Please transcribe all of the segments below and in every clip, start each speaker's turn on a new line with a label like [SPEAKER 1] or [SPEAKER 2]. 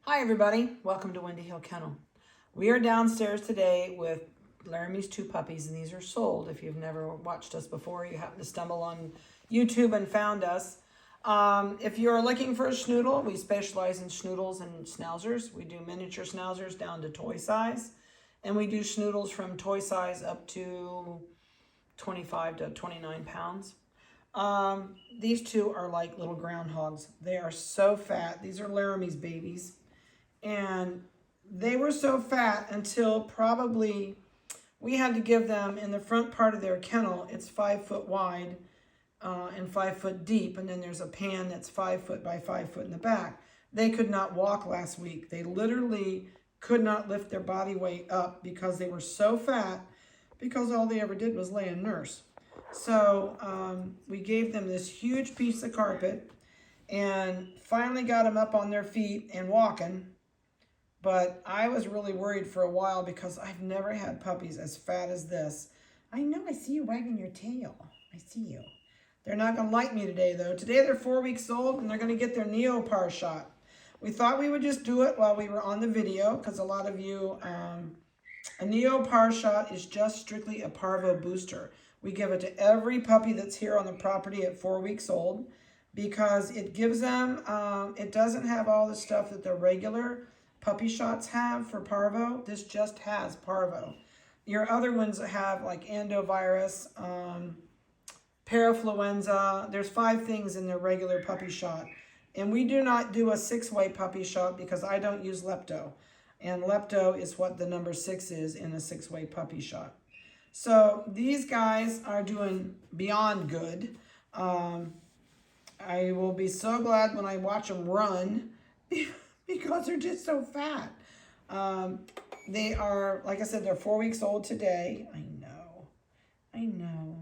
[SPEAKER 1] Hi everybody, welcome to Wendy Hill Kennel. We are downstairs today with Laramie's two puppies, and these are sold. If you've never watched us before, you happen to stumble on YouTube and found us. If you're looking for a schnoodle, we specialize in schnoodles and schnauzers. We do miniature schnauzers down to toy size, and we do schnoodles from toy size up to 25 to 29 pounds. These two are like little groundhogs. They are so fat. These are Laramie's babies. And they were so fat until probably we had to give them in the front part of their kennel. It's 5 foot wide and 5 foot deep. And then there's a pan that's 5 foot by 5 foot in the back. They could not walk last week. They literally could not lift their body weight up because they were so fat, because all they ever did was lay and nurse. So we gave them this huge piece of carpet and finally got them up on their feet and walking. But I was really worried for a while because I've never had puppies as fat as this. I know, I see you wagging your tail. I see you. They're not going to like me today, though. Today they're 4 weeks old and they're going to get their neopar shot. We thought we would just do it while we were on the video because a lot of you, a neopar shot is just strictly a parvo booster. We give it to every puppy that's here on the property at 4 weeks old because it gives them, it doesn't have all the stuff that the regular puppy shots have for parvo. This just has parvo. Your other ones have like endovirus, parafluenza. There's 5 things in their regular puppy shot. And we do not do a 6-way puppy shot because I don't use lepto. And lepto is what the number 6 is in a 6-way puppy shot. So these guys are doing beyond good. I will be so glad when I watch them run because they're just so fat. They are, like I said, they're 4 weeks old today. I know.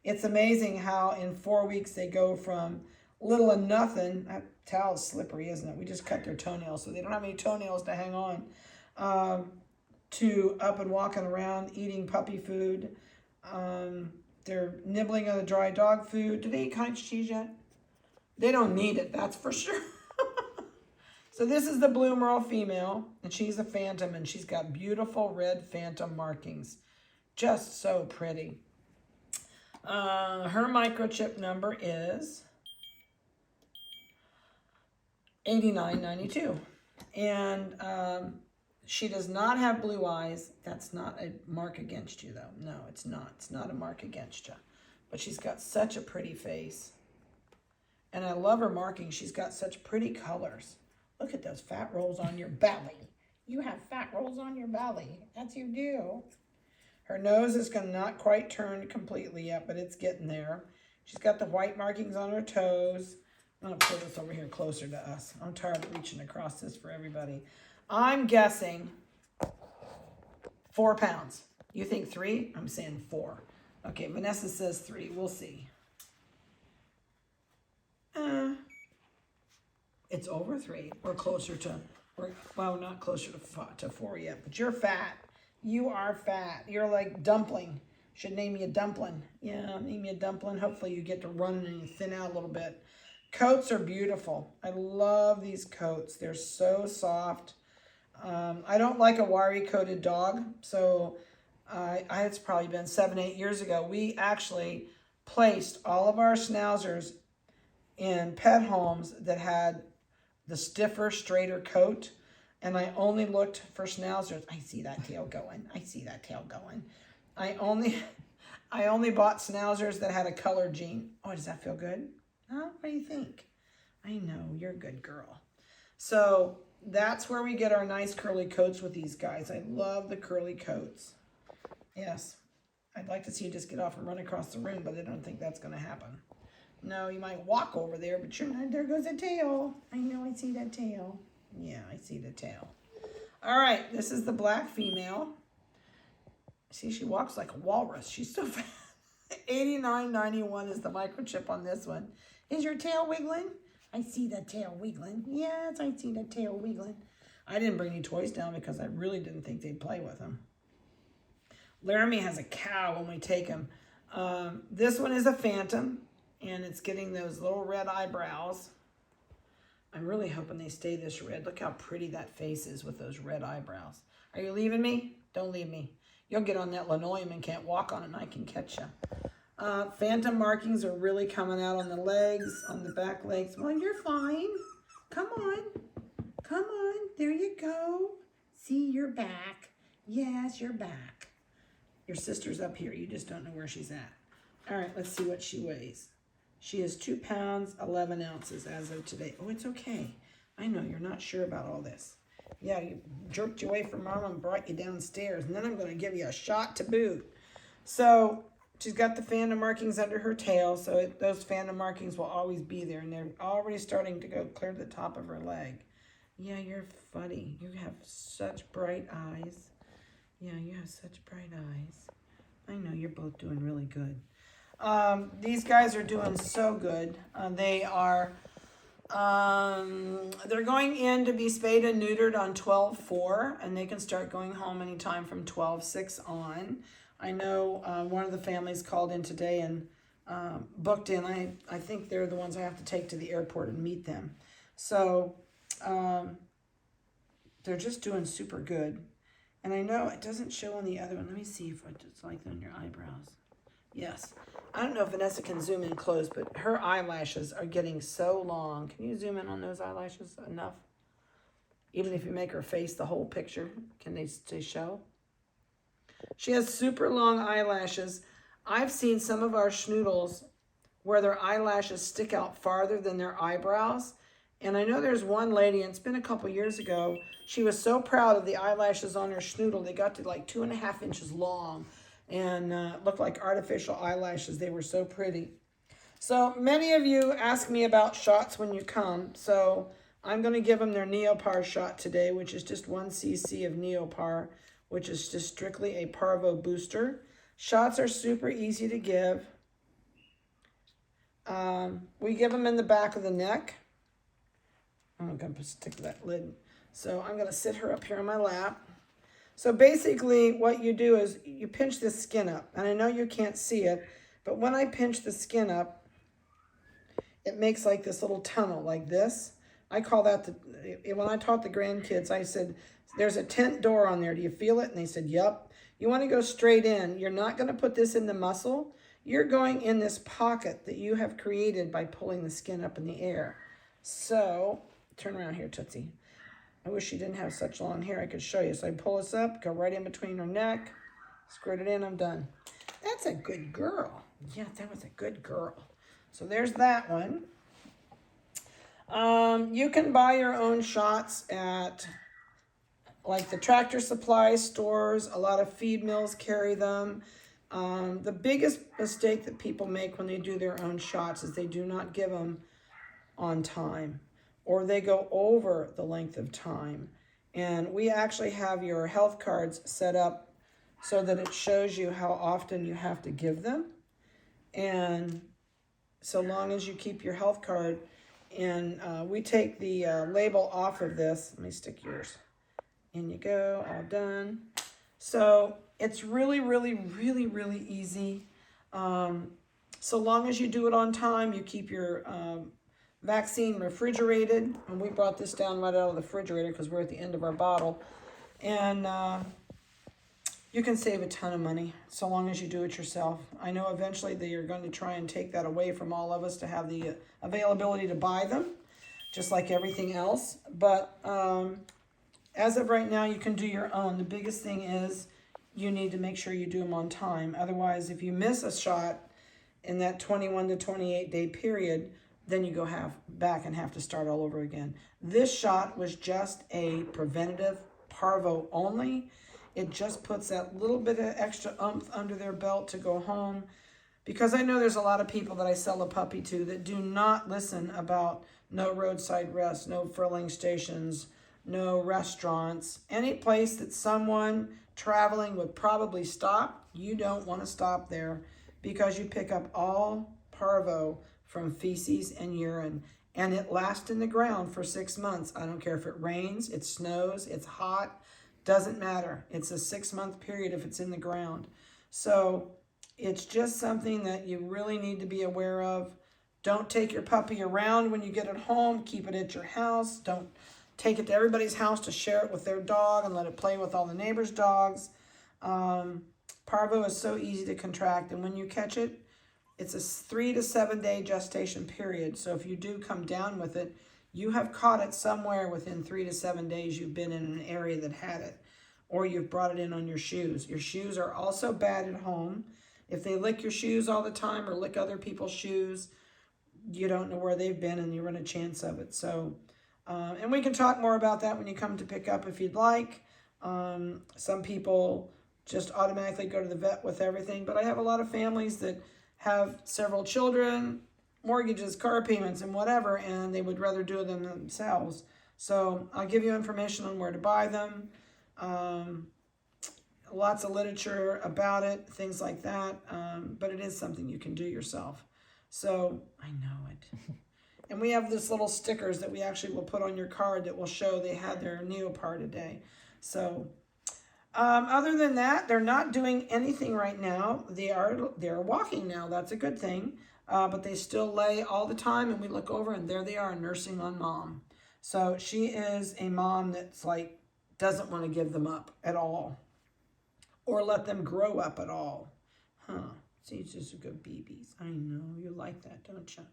[SPEAKER 1] It's amazing how in 4 weeks they go from little and nothing. That towel's slippery, isn't it? We just cut their toenails, so they don't have any toenails to hang on, to up and walking around, eating puppy food. They're nibbling on the dry dog food. Do they eat cottage cheese yet? They don't need it, that's for sure. So this is the Blue Merle female, and she's a phantom, and she's got beautiful red phantom markings. Just so pretty. Her microchip number is 8992. And she does not have blue eyes. That's not a mark against you, though. No, it's not. It's not a mark against you. But she's got such a pretty face. And I love her markings. She's got such pretty colors. Look at those fat rolls on your belly. You have fat rolls on your belly. That's you do. Her nose is not quite turned completely yet, but it's getting there. She's got the white markings on her toes. I'm going to pull this over here closer to us. I'm tired of reaching across this for everybody. I'm guessing 4 pounds. You think 3? I'm saying 4. Okay, Vanessa says 3. We'll see. It's over 3. We're closer to, well, not closer to 4 yet, but you're fat. You are fat. You're like dumpling. Should name you dumpling. Yeah, name you a dumpling. Hopefully you get to run and you thin out a little bit. Coats are beautiful. I love these coats. They're so soft. I don't like a wiry coated dog. So it's probably been 7-8 years ago. We actually placed all of our schnauzers in pet homes that had the stiffer, straighter coat. And I only looked for schnauzers. I see that tail going. I see that tail going. I only bought schnauzers that had a color gene. Oh, does that feel good? Huh? What do you think? I know, you're a good girl. So that's where we get our nice curly coats with these guys. I love the curly coats. Yes, I'd like to see you just get off and run across the room, but I don't think that's going to happen. No, you might walk over there, but you're not. There goes a tail. I know, I see that tail. Yeah, I see the tail. All right, this is the black female. See, she walks like a walrus. She's so fat. 8991 is the microchip on this one. Is your tail wiggling? I see the tail wiggling. Yes, I see the tail wiggling. I didn't bring any toys down because I really didn't think they'd play with them. Laramie has a cow when we take him. This one is a phantom, and it's getting those little red eyebrows. I'm really hoping they stay this red. Look how pretty that face is with those red eyebrows. Are you leaving me? Don't leave me. You'll get on that linoleum and can't walk on it and I can catch you. Phantom markings are really coming out on the legs, on the back legs. Well, you're fine. Come on. Come on. There you go. See, you're back. Yes, you're back. Your sister's up here. You just don't know where she's at. All right, let's see what she weighs. She is 2 pounds, 11 ounces as of today. Oh, it's okay. I know you're not sure about all this. Yeah, you jerked you away from Mama and brought you downstairs, and then I'm going to give you a shot to boot. So she's got the phantom markings under her tail, so those phantom markings will always be there, and they're already starting to go clear to the top of her leg. Yeah, you're funny. You have such bright eyes. Yeah, you have such bright eyes. I know you're both doing really good. These guys are doing so good. They're going in to be spayed and neutered on 12/4, and they can start going home anytime from 12/6 on. I know one of the families called in today and booked in. I think they're the ones I have to take to the airport and meet them. So they're just doing super good. And I know it doesn't show on the other one. Let me see if it's like on your eyebrows. Yes. I don't know if Vanessa can zoom in close, but her eyelashes are getting so long. Can you zoom in on those eyelashes enough? Even if you make her face the whole picture, can they show? She has super long eyelashes. I've seen some of our schnoodles where their eyelashes stick out farther than their eyebrows. And I know there's one lady, and it's been a couple years ago, she was so proud of the eyelashes on her schnoodle. They got to like 2.5 inches long and looked like artificial eyelashes. They were so pretty. So many of you ask me about shots when you come. So I'm going to give them their Neopar shot today, which is just 1 cc of Neopar, which is just strictly a parvo booster. Shots are super easy to give. We give them in the back of the neck. I'm going to stick that lid. So I'm going to sit her up here on my lap. So basically what you do is you pinch this skin up. And I know you can't see it, but when I pinch the skin up, it makes like this little tunnel like this. I call that, when I taught the grandkids, I said, there's a tent door on there. Do you feel it? And they said, yep. You want to go straight in. You're not going to put this in the muscle. You're going in this pocket that you have created by pulling the skin up in the air. So, turn around here, Tootsie. I wish she didn't have such long hair. I could show you. So I pull this up, go right in between her neck, squirt it in, I'm done. That's a good girl. Yeah, that was a good girl. So there's that one. You can buy your own shots at like the Tractor Supply stores. A lot of feed mills carry them. The biggest mistake that people make when they do their own shots is they do not give them on time, or they go over the length of time. And we actually have your health cards set up so that it shows you how often you have to give them. And so long as you keep your health card, and we take the label off of this. Let me stick yours. In you go, all done. So it's really, really, really, really easy. So long as you do it on time, you keep your vaccine refrigerated. And we brought this down right out of the refrigerator because we're at the end of our bottle. And you can save a ton of money so long as you do it yourself. I know eventually they are going to try and take that away from all of us to have the availability to buy them, just like everything else. But as of right now, you can do your own. The biggest thing is you need to make sure you do them on time. Otherwise, if you miss a shot in that 21 to 28 day period, then you go back and have to start all over again. This shot was just a preventative parvo only. It just puts that little bit of extra oomph under their belt to go home. Because I know there's a lot of people that I sell a puppy to that do not listen about no roadside rest, no frilling stations, no restaurants. Any place that someone traveling would probably stop, you don't want to stop there because you pick up all parvo from feces and urine. And it lasts in the ground for 6 months. I don't care if it rains, it snows, it's hot. Doesn't matter. It's a 6-month period if it's in the ground. So it's just something that you really need to be aware of. Don't take your puppy around when you get it home. Keep it at your house. Don't take it to everybody's house to share it with their dog and let it play with all the neighbors' dogs. Parvo is so easy to contract, and when you catch it, it's a 3 to 7 day gestation period. So if you do come down with it, you have caught it somewhere within 3 to 7 days. You've been in an area that had it, or you've brought it in on your shoes. Your shoes are also bad at home. If they lick your shoes all the time or lick other people's shoes, you don't know where they've been and you run a chance of it. So, and we can talk more about that when you come to pick up if you'd like. Some people just automatically go to the vet with everything, but I have a lot of families that have several children, mortgages, car payments, and whatever, and they would rather do them themselves. So I'll give you information on where to buy them. Lots of literature about it, things like that. But it is something you can do yourself. So I know it. And we have this little stickers that we actually will put on your card that will show they had their Neopar today. So other than that, they're not doing anything right now. They're walking now. That's a good thing. But they still lay all the time, and we look over and there they are nursing on mom. So she is a mom that's like doesn't want to give them up at all or let them grow up at all. These just are good babies. I know you like that, don't you?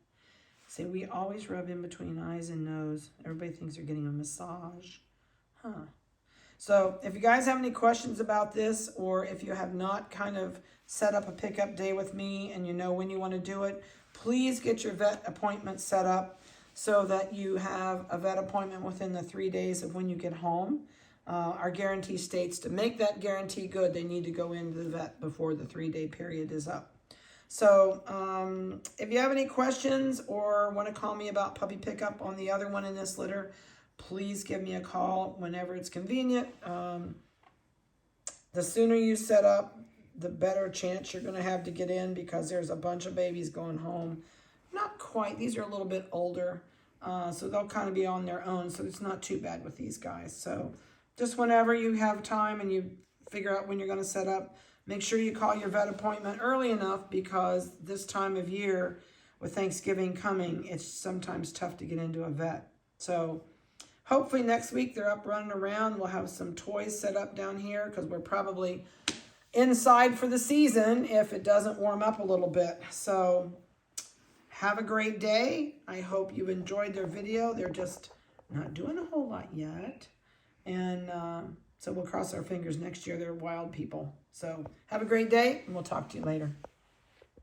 [SPEAKER 1] See, we always rub in between eyes and nose. Everybody thinks they're getting a massage. So if you guys have any questions about this, or if you have not kind of set up a pickup day with me and you know when you want to do it, please get your vet appointment set up so that you have a vet appointment within the 3 days of when you get home. Our guarantee states to make that guarantee good, they need to go into the vet before the 3-day period is up. So if you have any questions or want to call me about puppy pickup on the other one in this litter, please give me a call whenever it's convenient. The sooner you set up, the better chance you're going to have to get in, because there's a bunch of babies going home. Not quite. These are a little bit older, so they'll kind of be on their own, so it's not too bad with these guys. So just whenever you have time and you figure out when you're going to set up, make sure you call your vet appointment early enough, because this time of year with Thanksgiving coming, it's sometimes tough to get into a vet. So hopefully next week they're up running around. We'll have some toys set up down here, because we're probably inside for the season if it doesn't warm up a little bit. So have a great day. I hope you enjoyed their video. They're just not doing a whole lot yet. And so we'll cross our fingers next year. They're wild people. So have a great day, and we'll talk to you later.